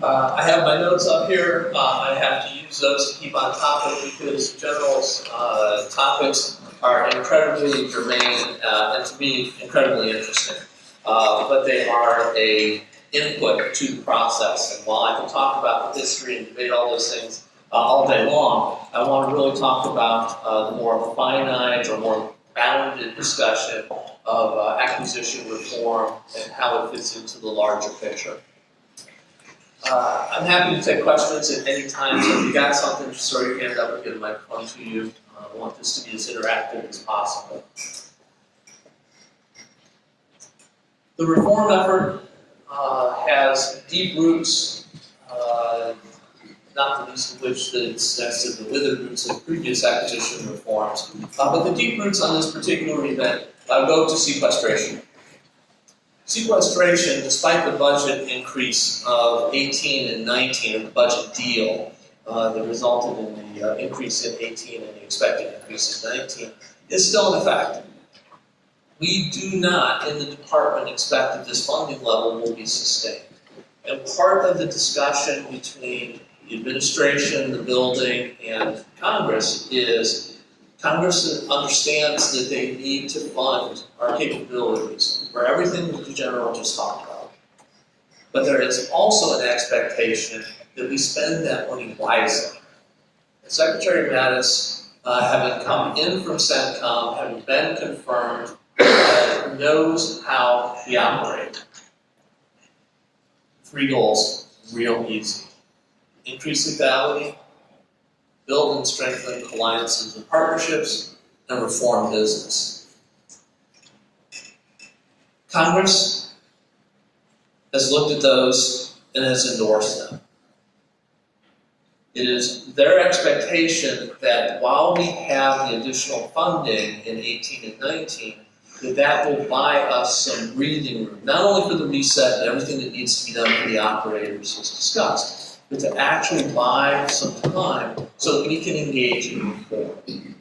I have my notes up here. I have to use those to keep on topic because General's topics are incredibly germane and to me incredibly interesting. But they are a input to the process. And while I can talk about the history and debate all those things all day long, I want to really talk about the more finite or more bounded discussion of acquisition reform and how it fits into the larger picture. I'm happy to take questions at any time, so if you got something, just throw your hand up and get a microphone to you. I want this to be as interactive as possible. The reform effort has deep roots, not the least of which that it's next to the withered roots of previous acquisition reforms. But the deep roots on this particular event go to sequestration. Sequestration, despite the budget increase of 18 and 19, or the budget deal that resulted in the increase in 18 and the expected increase in 19, is still in effect. We do not, in the department, expect that this funding level will be sustained. And part of the discussion between the administration, the building, and Congress is Congress understands that they need to fund our capabilities for everything that the General just talked about. But there is also an expectation that we spend that money wisely. And Secretary Mattis, having come in from CENTCOM, having been confirmed, knows how we operate. 3 goals, real easy. Increase lethality, build and strengthen alliances and partnerships, and reform business. Congress has looked at those and has endorsed them. It is their expectation that while we have the additional funding in 18 and 19, that will buy us some breathing room, not only for the reset and everything that needs to be done for the operators as discussed, but to actually buy some time so that we can engage in reform.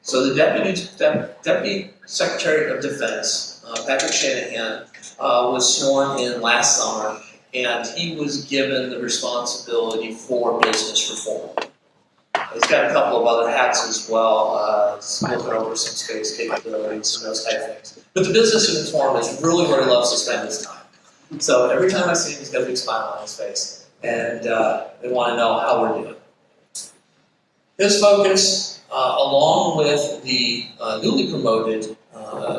So the Deputy Secretary of Defense, Patrick Shanahan, was sworn in last summer, and he was given the responsibility for business reform. He's got a couple of other hats as well, looking over some space capabilities and those type of things. But the business reform is really where he loves to spend his time. So every time I see him, he's got a big smile on his face, and they want to know how we're doing. His focus, along with the newly promoted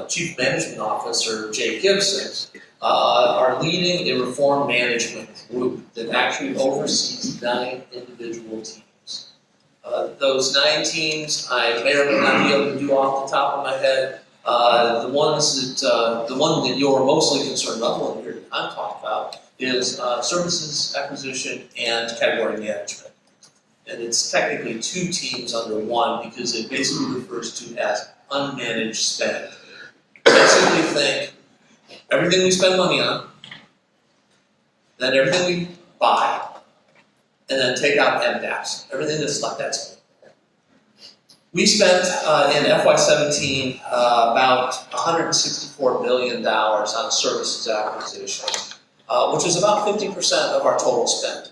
Chief Management Officer, Jay Gibson, are leading a reform management group that actually oversees 9 individual teams. Those 9 teams, I may or may not be able to do off the top of my head. The one that you're mostly concerned about, the one that I'm talking about, is services acquisition and category management. And it's technically 2 teams under one because it basically refers to as unmanaged spend. Basically think everything we spend money on, then everything we buy, and then take out MDAPs, everything that's left, that's it. We spent in FY17 about $164 billion on services acquisition, which is about 50% of our total spend.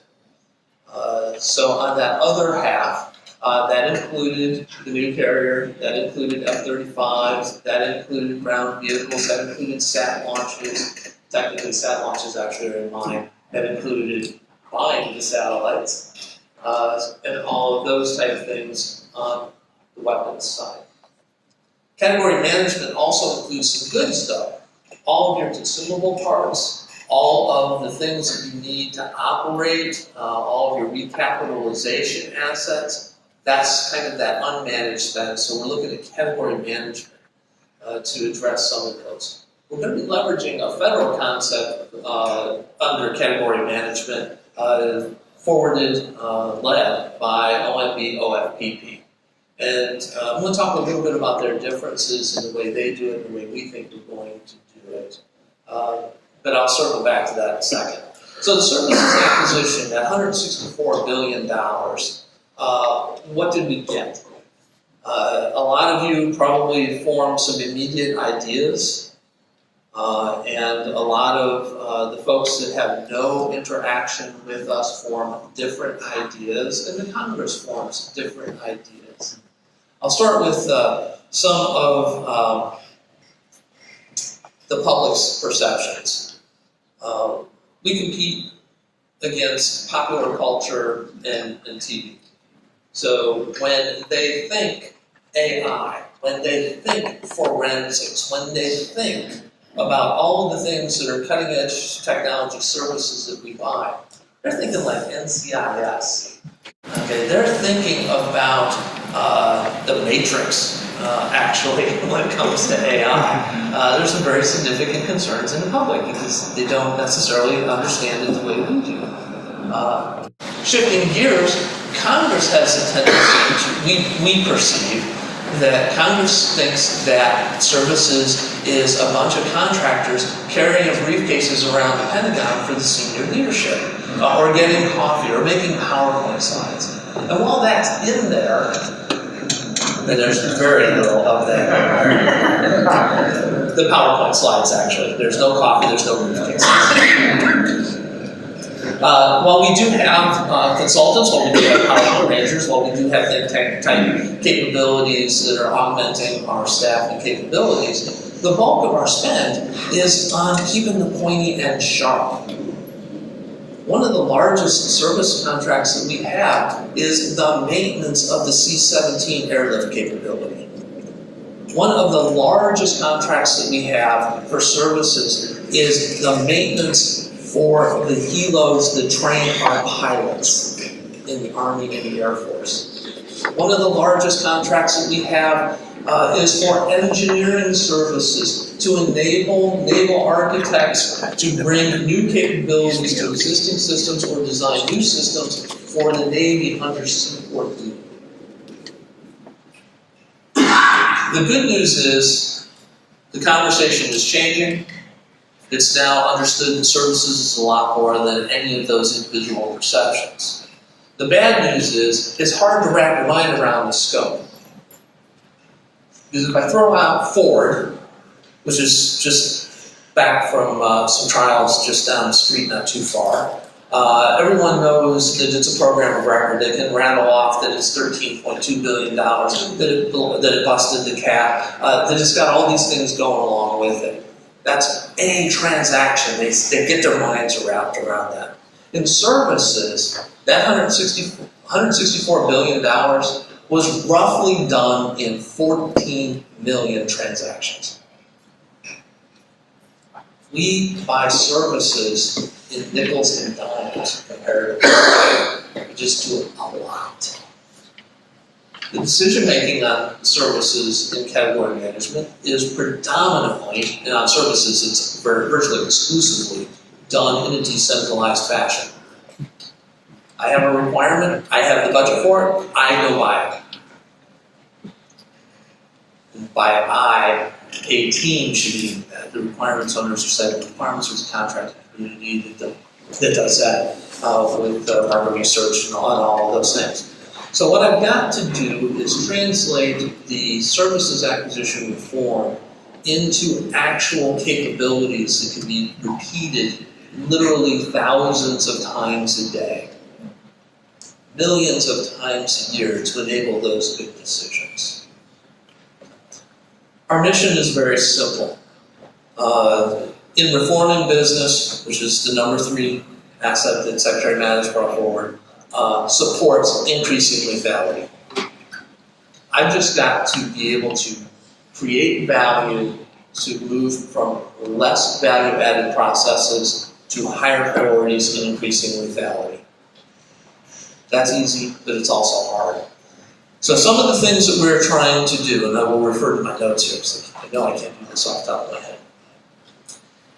So on that other half, that included the new carrier, that included F-35s, that included ground vehicles, that included SAT launches. Technically, SAT launches actually are in mind. That included buying the satellites, and all of those type of things on the weapons side. Category management also includes some good stuff. All of your consumable parts, all of the things that you need to operate, all of your recapitalization assets, that's kind of that unmanaged spend. So we're looking at category management to address some of those. We're going to be leveraging a federal concept under category management forwarded, led by OMB OFPP. And I'm going to talk a little bit about their differences in the way they do it and the way we think we're going to do it. But I'll circle back to that in a second. So the services acquisition, that $164 billion, what did we get? A lot of you probably formed some immediate ideas And a lot of the folks that have no interaction with us form different ideas, and the Congress forms different ideas. I'll start with some of the public's perceptions. We compete against popular culture and TV. So when they think AI, when they think forensics, when they think about all of the things that are cutting edge technology services that we buy, they're thinking like NCIS. Okay, they're thinking about the Matrix, actually, when it comes to AI. There's some very significant concerns in the public because they don't necessarily understand it the way we do. Shifting gears, Congress has a tendency to, we perceive that Congress thinks that services is a bunch of contractors carrying briefcases around the Pentagon for the senior leadership, or getting coffee, or making PowerPoint slides. And while that's in there, and there's very little of that. The PowerPoint slides, actually. There's no coffee, there's no briefcases. While we do have consultants, while we do have PowerPoint managers, while we do have think tank type capabilities that are augmenting our staff and capabilities, the bulk of our spend is on keeping the pointy end sharp. One of the largest service contracts that we have is the maintenance of the C-17 airlift capability. One of the largest contracts that we have for services is the maintenance for the helos that train our pilots in the Army and the Air Force. One of the largest contracts that we have is for engineering services to enable naval architects to bring new capabilities to existing systems or design new systems for the Navy under Seaport duty. The good news is the conversation is changing. It's now understood that services is a lot more than any of those individual perceptions. The bad news is it's hard to wrap your mind around the scope. Because if I throw out Ford, which is just back from some trials just down the street, not too far, everyone knows that it's a program of record. They can rattle off that it's $13.2 billion, that it busted the cap, that it's got all these things going along with it. That's a transaction. They get their minds wrapped around that. In services, that $164 billion was roughly done in 14 million transactions. We buy services in nickels and dimes comparatively. We just do it a lot. The decision-making on services in category management is predominantly, and on services it's virtually exclusively, done in a decentralized fashion. I have a requirement, I have the budget for it, I go buy it. And by a team should be the requirements owners are set, the requirements of the contract community that does that with market research and all of those things. So what I've got to do is translate the services acquisition reform into actual capabilities that can be repeated literally thousands of times a day, millions of times a year to enable those good decisions. Our mission is very simple. In reforming business, which is the number 3 asset that Secretary Mattis brought forward, supports increasing lethality. I've just got to be able to create value to move from less value-added processes to higher priorities and increasing lethality. That's easy, but it's also hard. So some of the things that we're trying to do, and I will refer to my notes here, because I know I can't do this off the top of my head,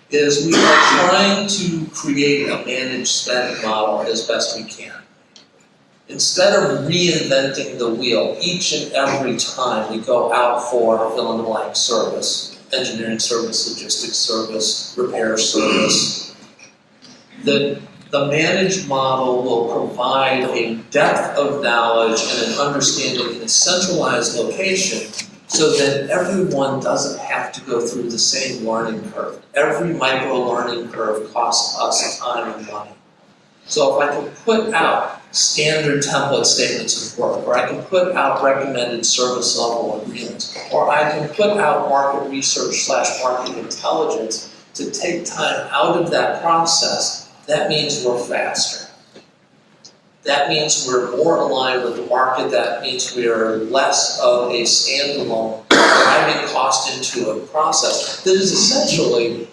is we are trying to create a managed spend model as best we can. Instead of reinventing the wheel each and every time we go out for fill-in-the-blank service, engineering service, logistics service, repair service, the managed model will provide a depth of knowledge and an understanding in a centralized location so that everyone doesn't have to go through the same learning curve. Every micro learning curve costs us time and money. So if I can put out standard template statements of work, or I can put out recommended service level agreements, or I can put out market research / market intelligence to take time out of that process, that means we're faster. That means we're more aligned with the market. That means we are less of a standalone driving cost into a process that is essentially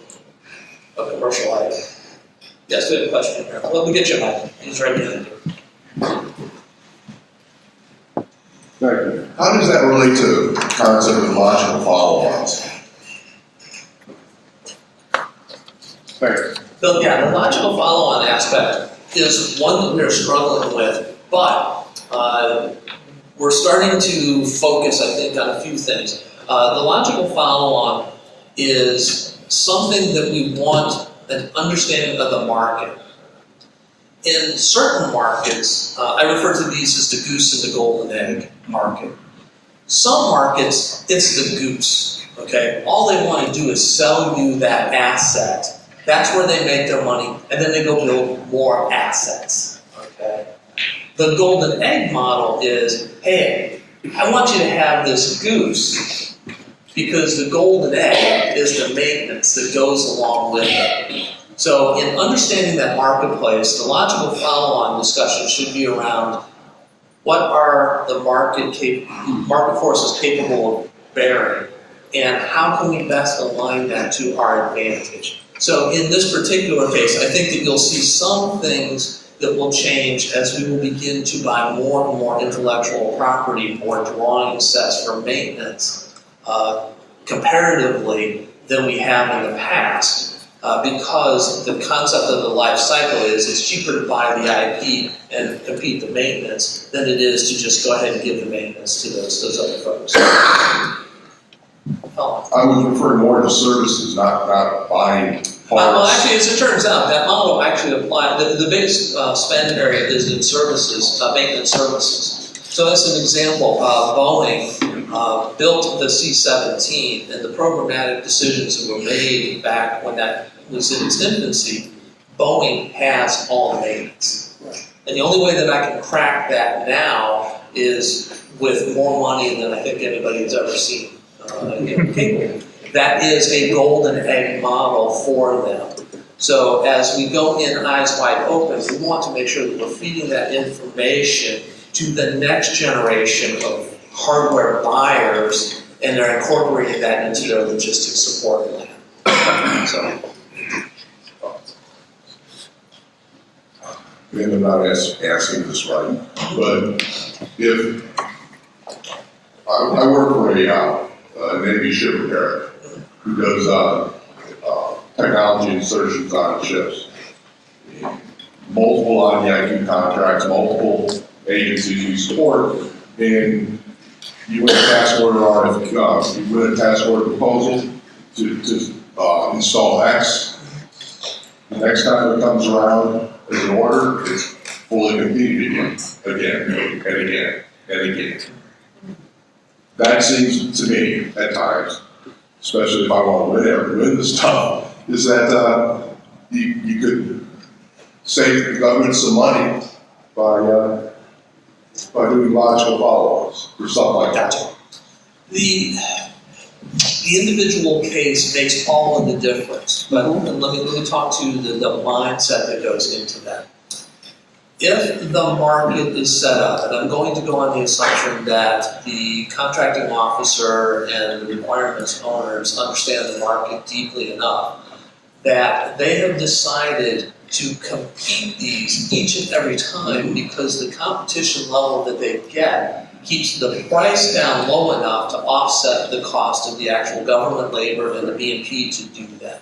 a commercial item. Yes, we have a question here. Well, we'll get you, Mike. He's right behind you. Thank you. How does that relate to the concept of logical follow-ons? Thanks. So, yeah, the logical follow-on aspect is one that we're struggling with, but we're starting to focus, I think, on a few things. The logical follow-on is something that we want an understanding of the market. In certain markets, I refer to these as the goose and the golden egg market. Some markets, it's the goose, okay? All they want to do is sell you that asset. That's where they make their money, and then they go build more assets, okay? The golden egg model is, hey, I want you to have this goose because the golden egg is the maintenance that goes along with it. So in understanding that marketplace, the logical follow-on discussion should be around what are the market forces capable of bearing, and how can we best align that to our advantage. So in this particular case, I think that you'll see some things that will change as we will begin to buy more and more intellectual property, more drawing sets for maintenance, comparatively than we have in the past, because the concept of the life cycle is it's cheaper to buy the IP and compete the maintenance than it is to just go ahead and give the maintenance to those other folks. I was referring more to services, not buying parts. Well, actually, as it turns out, that model actually applies. The biggest spend area is in services, maintenance services. So as an example, Boeing built the C-17, and the programmatic decisions that were made back when that was in its infancy, Boeing has all the maintenance. And the only way that I can crack that now is with more money than I think anybody has ever seen capable. That is a golden egg model for them. So as we go in eyes wide open, we want to make sure that we're feeding that information to the next generation of hardware buyers, and they're incorporating that into their logistics support plan. So. Maybe I'm not asking this right, but if I work for a Navy ship repair who does technology insertions on ships, multiple IDIQ contracts, multiple agencies you support, and you win a task order you win a task order proposal to install X. The next time it comes around as an order, it's fully competed again and again and again. That seems to me at times, especially if I want to win this stuff, is that you could save the government some money by doing logical follow-ups or something like that. The individual case makes all of the difference, but let me talk to the mindset that goes into that. If the market is set up, and I'm going to go on the assumption that the contracting officer and the requirements owners understand the market deeply enough, that they have decided to compete these each and every time because the competition level that they get keeps the price down low enough to offset the cost of the actual government labor and the B&P to do that.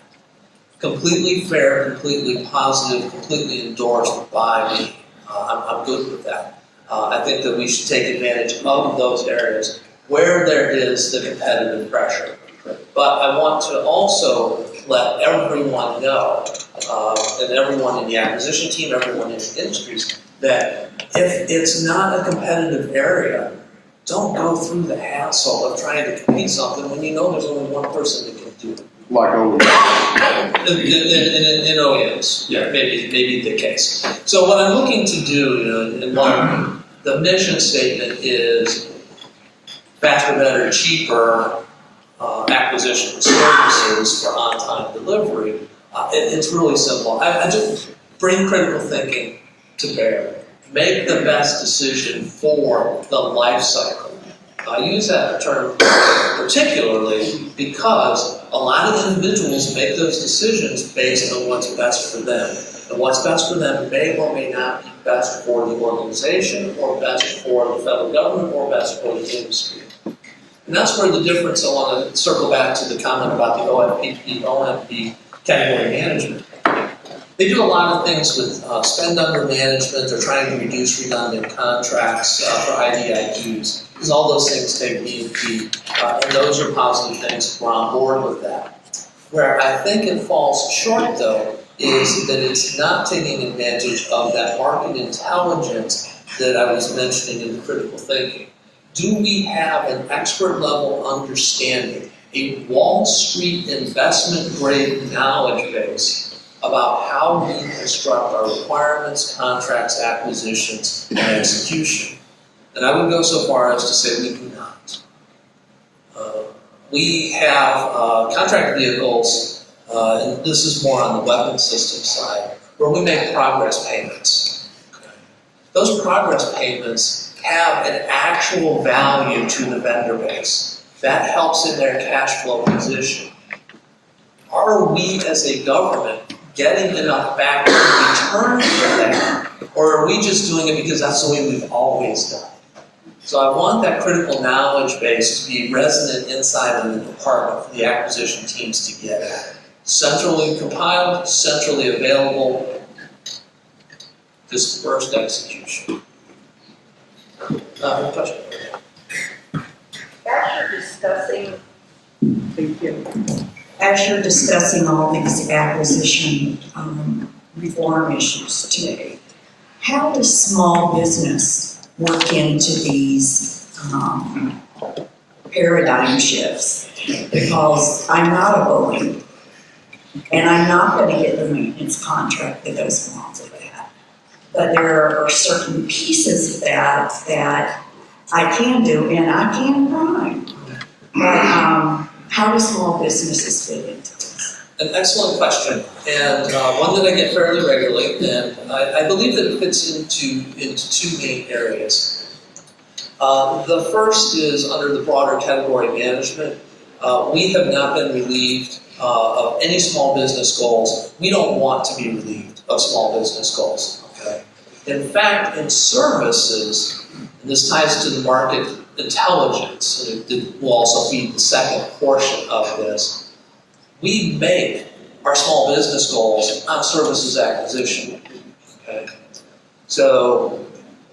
Completely fair, completely positive, completely endorsed by me. I'm good with that. I think that we should take advantage of those areas where there is the competitive pressure. But I want to also let everyone know, and everyone in the acquisition team, everyone in the industries, that if it's not a competitive area, don't go through the hassle of trying to compete something when you know there's only one person that can do it. Like OEM. In OEMs, yeah, maybe the case. So what I'm looking to do, and one, the mission statement is faster, better, cheaper acquisition services for on-time delivery. It's really simple. I just bring critical thinking to bear. Make the best decision for the life cycle. I use that term particularly because a lot of individuals make those decisions based on what's best for them. And what's best for them may or may not be best for the organization, or best for the federal government, or best for the industry. And that's where the difference, I want to circle back to the comment about the OMP category management. They do a lot of things with spend under management. They're trying to reduce redundant contracts for IDIQs, because all those things take B&P, and those are positive things. We're on board with that. Where I think it falls short, though, is that it's not taking advantage of that market intelligence that I was mentioning in the critical thinking. Do we have an expert level understanding, a Wall Street investment grade knowledge base about how we construct our requirements, contracts, acquisitions, and execution? And I would go so far as to say we do not. We have contract vehicles, and this is more on the weapons system side, where we make progress payments. Those progress payments have an actual value to the vendor base. That helps in their cash flow position. Are we as a government getting enough back in return for that? Or are we just doing it because that's the way we've always done it? So I want that critical knowledge base to be resident inside of the department for the acquisition teams to get at. Centrally compiled, centrally available, dispersed execution. Question? As you're discussing all these acquisition reform issues today, how does small business work into these paradigm shifts? Because I'm not a Boeing, and I'm not going to get the maintenance contract that goes along with that. But there are certain pieces of that I can do, and I can prime. But how do small businesses fit into this? An excellent question, and one that I get fairly regularly, and I believe that it fits into two main areas. The first is under the broader category management. We have not been relieved of any small business goals. We don't want to be relieved of small business goals. Okay. In fact, in services, and this ties to the market intelligence, and it will also feed the second portion of this. We make our small business goals on services acquisition. Okay? So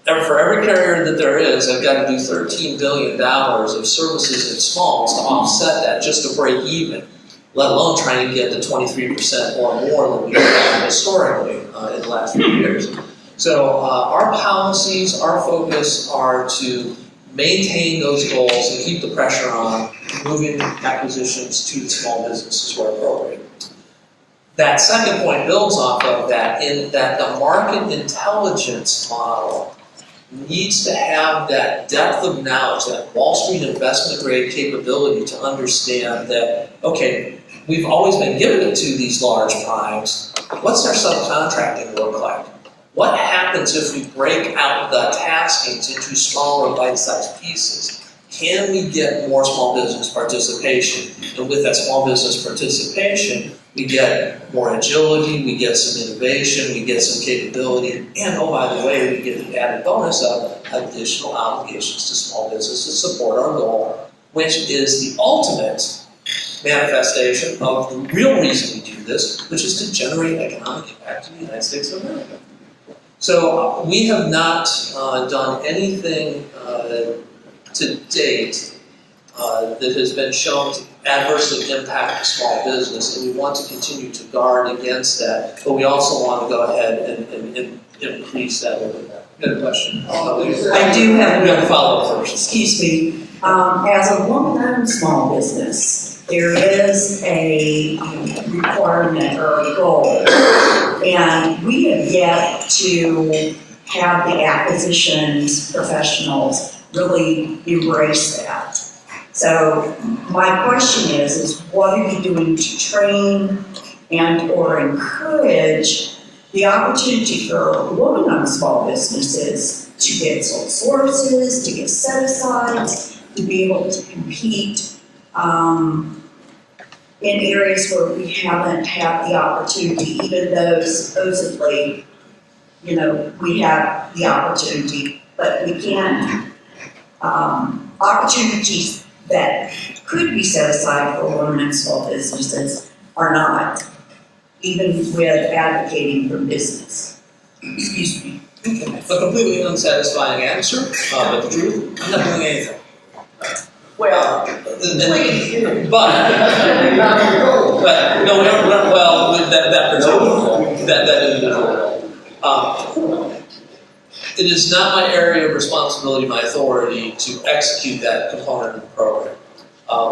for every carrier that there is, I've got to do $13 billion of services and smalls to offset that just to break even, let alone trying to get to 23% or more than we've had historically in the last few years. So our policies, our focus are to maintain those goals and keep the pressure on moving acquisitions to the small businesses where appropriate. That second point builds off of that, in that the market intelligence model needs to have that depth of knowledge, that Wall Street investment grade capability to understand that, okay, we've always been giving it to these large primes. What's their subcontracting look like? What happens if we break out the taskings into smaller bite-sized pieces? Can we get more small business participation? And with that small business participation, we get more agility, we get some innovation, we get some capability, and oh, by the way, we get the added bonus of additional obligations to small business to support our goal, which is the ultimate manifestation of the real reason we do this, which is to generate economic impact in the United States of America. So we have not done anything to date that has been shown to adversely impact the small business, and we want to continue to guard against that, but we also want to go ahead and increase that over that. Good question. I do have We have to another, follow up first. excuse me, as a woman-owned small business, there is a requirement or a goal, and we have yet to have the acquisitions professionals really embrace that. So my question is what are you doing to train and or encourage the opportunity for women-owned small businesses to get sole sources, to get set-asides, to be able to compete in areas where we haven't had the opportunity, even though supposedly, you know, we have the opportunity, but we can't, opportunities that could be set aside for women and small businesses are not, even with advocating for business. Excuse me. A completely unsatisfying answer, but the truth, I'm not doing anything. Well, but no, well, with that particular, that individual. It is not my area of responsibility, my authority to execute that component of the program.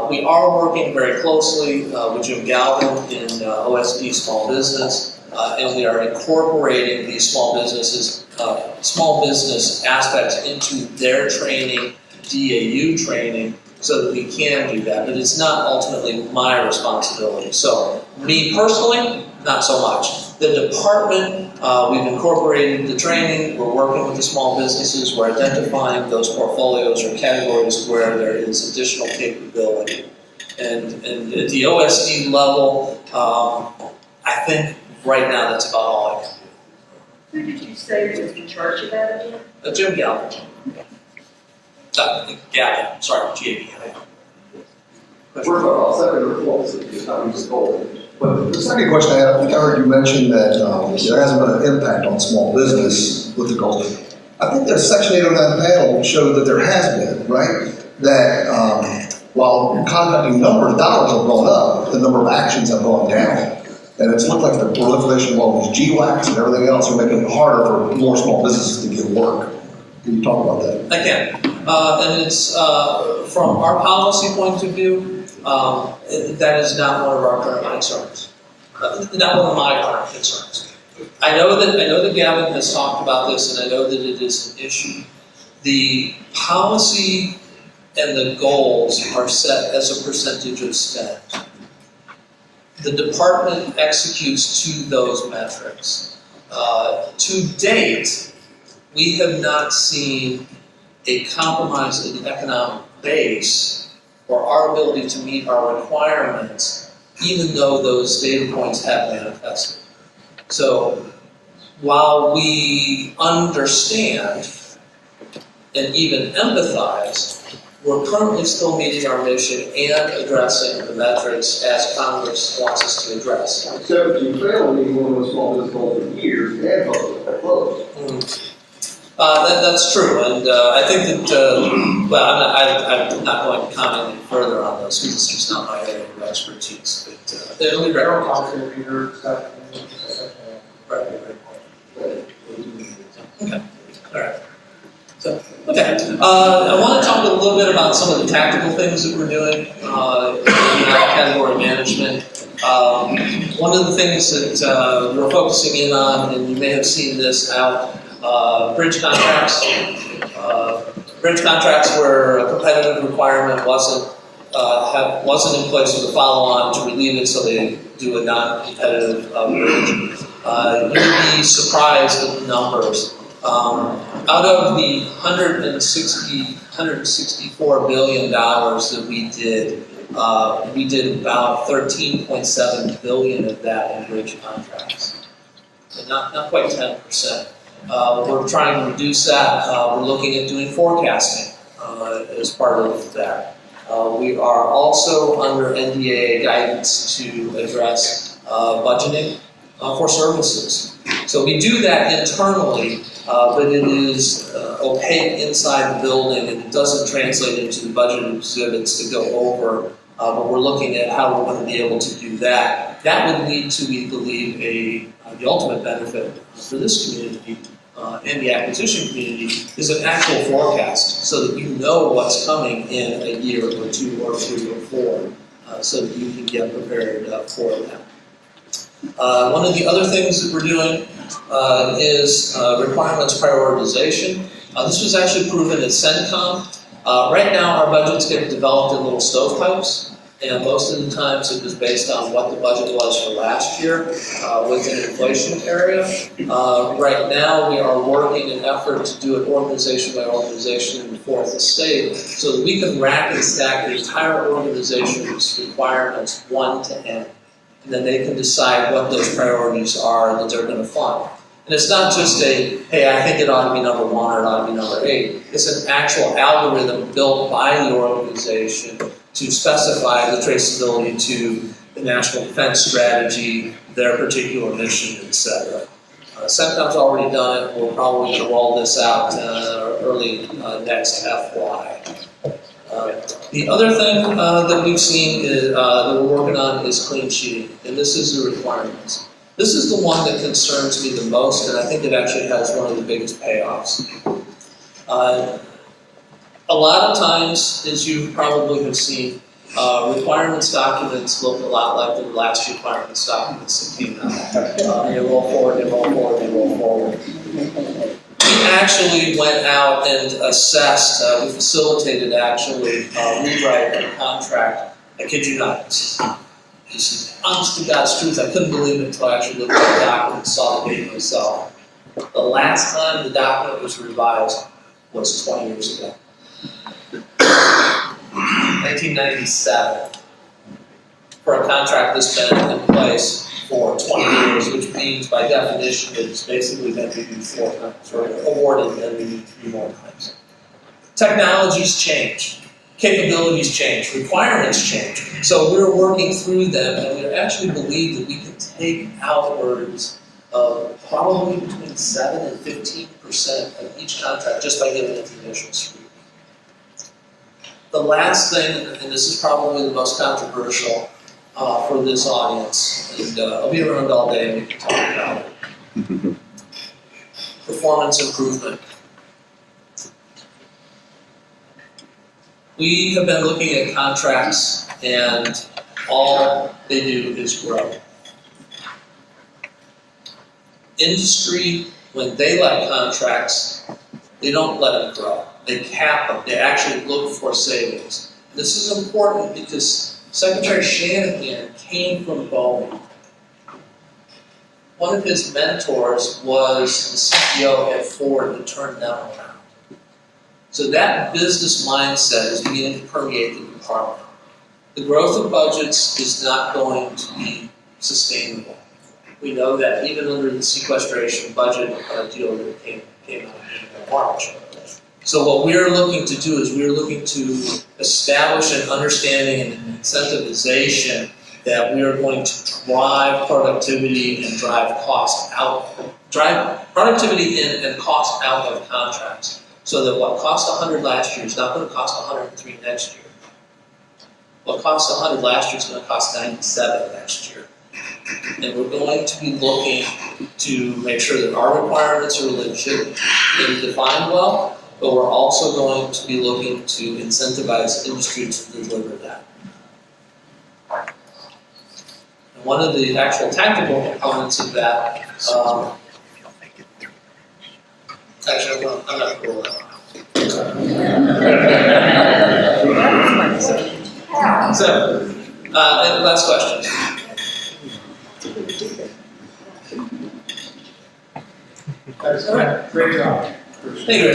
We are working very closely with Jim Galvin in OSD Small Business, and we are incorporating these small business aspects into their training, DAU training, so that we can do that. But it's not ultimately my responsibility. So, me personally, not so much. The department, we've incorporated the training, we're working with the small businesses, we're identifying those portfolios or categories where there is additional capability. And at the OSD level, I think right now that's about all I can do. Who did you say was in charge of that again? Jim Galvin. Gavin, sorry, G-A-V-I-N. First of all, I'll second the report, it's not even told. But the second question I had, I think I heard you mention that there hasn't been an impact on small business with the goal. I think the Section 809 panel showed that there has been, right? That while contracting number of dollars have gone up, the number of actions have gone down. And it's looked like the proliferation of all these GWACs and everything else are making it harder for more small businesses to get work. Can you talk about that? I can. And it's, from our policy point of view, that is not one of our current concerns. Not one of my current concerns. I know that Gavin has talked about this, and I know that it is an issue. The policy and the goals are set as a percentage of spend. The department executes to those metrics. To date, we have not seen a compromise in the economic base or our ability to meet our requirements, even though those data points have manifested. So while we understand and even empathize, we're currently still meeting our mission and addressing the metrics as Congress wants us to address. So you failed meeting one of those small business goals for years, and closed. That's true, and I think that, well, I'm not going to comment any further on those because it's just not my area of expertise, but it'll be recognized. Right. Okay, all right. So, okay, I want to talk a little bit about some of the tactical things that we're doing in category management. One of the things that we're focusing in on, and you may have seen this out, bridge contracts. Bridge contracts where a competitive requirement wasn't in place with a follow-on to relieve it, so they do a non-competitive bridge. You would be surprised at the numbers. Out of the $164 billion that we did about 13.7 billion of that in bridge contracts. So not quite 10%. We're trying to reduce that. We're looking at doing forecasting as part of that. We are also under NDAA guidance to address budgeting for services. So we do that internally, but it is opaque inside the building and it doesn't translate into the budget exhibits to go over. But we're looking at how we're going to be able to do that. That would lead to, we believe, the ultimate benefit for this community and the acquisition community is an actual forecast, so that you know what's coming in a year or 2 or 3 or 4, so that you can get prepared for that. One of the other things that we're doing is requirements prioritization. This was actually proven at CENTCOM. Right now, our budgets get developed in little stovepipes, and most of the times it was based on what the budget was for last year with an inflation area. Right now, we are working in an effort to do it organization by organization in the 4th estate, so that we can rack and stack the entire organization's requirements 1 to n. And then they can decide what those priorities are that they're going to fund. And it's not just a, hey, I think it ought to be number 1 or it ought to be number 8. It's an actual algorithm built by the organization to specify the traceability to the national defense strategy, their particular mission, etc. CENTCOM's already done it. We're probably going to roll this out early next FY. The other thing that we've seen that we're working on is clean sheeting, and this is the requirements. This is the one that concerns me the most, and I think it actually has one of the biggest payoffs. A lot of times, as you probably have seen, requirements documents look a lot like the last requirements documents that came out. They roll forward, they roll forward, they roll forward. We actually went out and assessed, we facilitated actually rewrite a contract. I kid you not. This is honest to God's truth. I couldn't believe it until I actually looked at the document and saw the date myself. The last time the document was revised was 20 years ago. 1997. For a contract that's been in place for 20 years, which means by definition it's basically been reviewed 4 times, or awarded and then reviewed 3 more times. Technologies change, capabilities change, requirements change. So we're working through them, and we actually believe that we can take outwards of probably between 7 and 15% of each contract just by giving it the initial scrutiny. The last thing, and this is probably the most controversial for this audience, and I'll be around all day and we can talk about it. Performance improvement. We have been looking at contracts, and all they do is grow. Industry, when they let contracts, they don't let them grow. They cap them. They actually look for savings. This is important because Secretary Shanahan came from Boeing. One of his mentors was the CEO at Ford who turned them around. So that business mindset is beginning to permeate the department. The growth of budgets is not going to be sustainable. We know that even under the sequestration budget deal that came out in March. So what we're looking to do is we're looking to establish an understanding and an incentivization that we are going to drive productivity and drive productivity in and cost out of contracts. So that what cost 100 last year is not going to cost 103 next year. What cost 100 last year is going to cost 97 next year. And we're going to be looking to make sure that our requirements are legit and defined well, but we're also going to be looking to incentivize industry to deliver that. And one of the actual tactical components of that, actually, I'm not going to roll that. So, and last question. Great job. Thank you.